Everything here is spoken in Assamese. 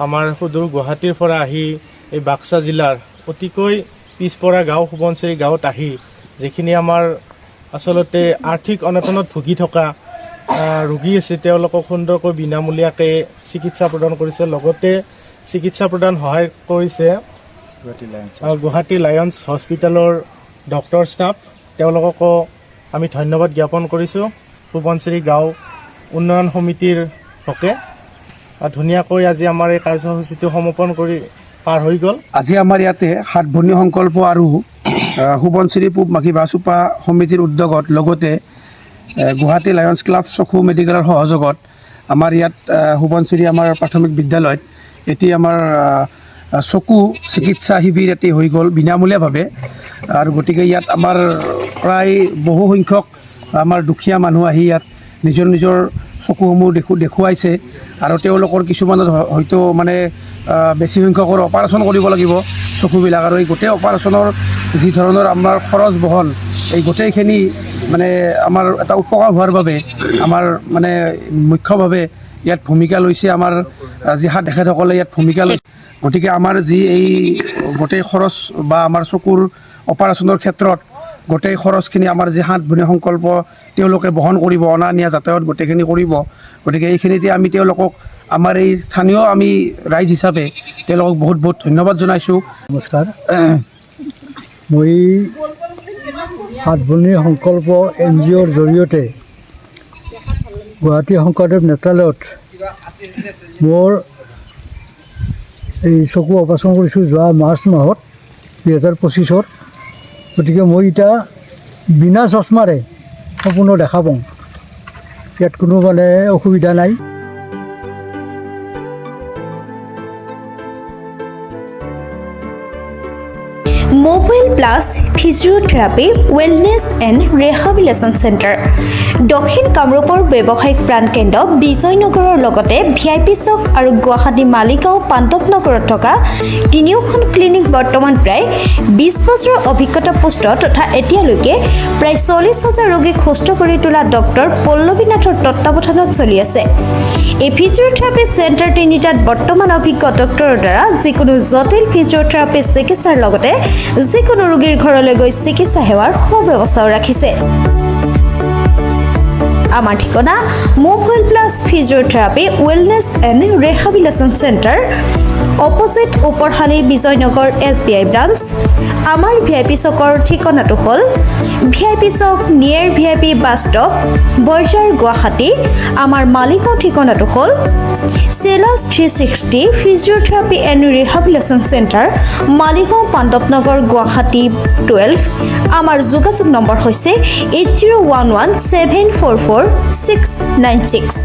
আমাৰ সুদূৰ গুৱাহাটীৰ পৰা আহি এই বাক্সা জিলাৰ অতিকৈ পিছপৰা গাঁও সোৱণশিৰি গাঁৱত আহি যিখিনি আমাৰ আচলতে আৰ্থিক অনটনত ভুগি থকা ৰোগী আছে তেওঁলোকক সুন্দৰকৈ বিনামূলীয়াকৈ চিকিৎসা প্ৰদান কৰিছে। লগতে চিকিৎসা প্ৰদান সহায় কৰিছে গুৱাহাটী লায়ন্স হস্পিটেলৰ ডক্টৰ ষ্টাফ। তেওঁলোককো আমি ধন্যবাদ জ্ঞাপন কৰিছোঁ। সোৱণশিৰি গাঁও উন্নয়ন সমিতিৰ হকে ধুনীয়াকৈ আজি আমাৰ এই কাৰ্যসূচীটো সমাপন কৰি পাৰ হৈ গ'ল। আজি আমাৰ ইয়াতে সাত ভনী সংকল্প আৰু সোৱণশিৰি পূব মাখি বাচোপা সমিতিৰ উদ্যোগত লগতে গুৱাহাটী লায়ন্স ক্লাব চকু মেডিকেলৰ সহযোগত আমাৰ ইয়াত সোৱণশিৰি আমাৰ প্ৰাথমিক বিদ্যালয়ত এটি আমাৰ চকু চিকিৎসা শিবিৰ এটি হৈ গ'ল বিনামূলীয়াভাৱে। আৰু গতিকে ইয়াত আমাৰ প্ৰায় বহু সংখ্যক আমাৰ দুখীয়া মানুহ আহি ইয়াত নিজৰ নিজৰ চকুসমূহ দেখুৱাইছে আৰু তেওঁলোকৰ কিছুমানত হয়তো মানে বেছি সংখ্যকৰ অপাৰেশ্যন কৰিব লাগিব চকুবিলাক। আৰু এই গোটেই অপাৰেশ্যনৰ যি ধৰণৰ আমাৰ খৰচ বহন এই গোটেইখিনি মানে আমাৰ এটা উপকাৰ হোৱাৰ বাবে আমাৰ মানে মুখ্যভাৱে ইয়াত ভূমিকা লৈছে আমাৰ যি তেখেতসকলে ইয়াত ভূমিকা লৈছে। গতিকে আমাৰ যি এই গোটেই খৰচ বা আমাৰ চকুৰ অপাৰেশ্যনৰ ক্ষেত্ৰত গোটেই খৰচখিনি আমাৰ যি সাত ভনী সংকল্প তেওঁলোকে বহন কৰিব, অনা নিয়া যাতায়ত গোটেইখিনি কৰিব। গতিকে এইখিনিতে আমি তেওঁলোকক আমাৰ এই স্থানীয় আমি ৰাইজ হিচাপে তেওঁলোকক বহুত বহুত ধন্যবাদ জনাইছোঁ। নমস্কাৰ, মই সাত ভনী সংকল্প NGOৰ জৰিয়তে গুৱাহাটী শংকৰদেৱ নেত্ৰালয়ত মোৰ এই চকু অপাৰেশ্যন কৰিছোঁ যোৱা মাৰ্চ মাহত 2025। গতিকে মই এতিয়া বিনা চশমাৰে সম্পূৰ্ণ দেখা পাওঁ, ইয়াত কোনো মানে অসুবিধা নাই। Mobile plus physiotherapy wellness and rehabilitation centre দক্ষিণ কামৰূপৰ ব্যৱসায়িক প্ৰাণকেন্দ্ৰ বিজয়নগৰৰ লগতে VIP চক আৰু গুৱাহাটী মালিগাঁও পাণ্ডৱনগৰত থকা তিনিওখন ক্লিনিক বৰ্তমান প্ৰায় 20 বছৰৰ অভিজ্ঞতা পুষ্ট তথা এতিয়ালৈকে প্ৰায় 40,000 ৰোগীক সুস্থ কৰি তোলা ডক্টৰ পল্লৱী নাথৰ তত্বাৱধানত চলি আছে। এই ফিজিঅ'থেৰাপি চেণ্টাৰ তিনিটাত বৰ্তমান অভিজ্ঞ ডক্টৰৰ দ্বাৰা যিকোনো জটিল ফিজিঅ'থেৰাপি চিকিৎসাৰ লগতে যিকোনো ৰোগীৰ ঘৰলৈ গৈ চিকিৎসা সেৱাৰ সুব্যৱস্থাও ৰাখিছে। আমাৰ ঠিকনা mobile plus physiotherapy wellness and rehabilitation centre, opposite Uparshali Bijoynagar SBI branch. আমাৰ VIP চকৰ ঠিকনাটো হ'ল VIP Chowk near VIP bus stop, Borjhar, Guwahati. আমাৰ মালিগাঁও ঠিকনাটো হ'ল চেলাছ 360 physiotherapy and rehabilitation centre, Maligaon Pandavnagar, Guwahati 12। আমাৰ যোগাযোগ নম্বৰ হৈছে 8011744696।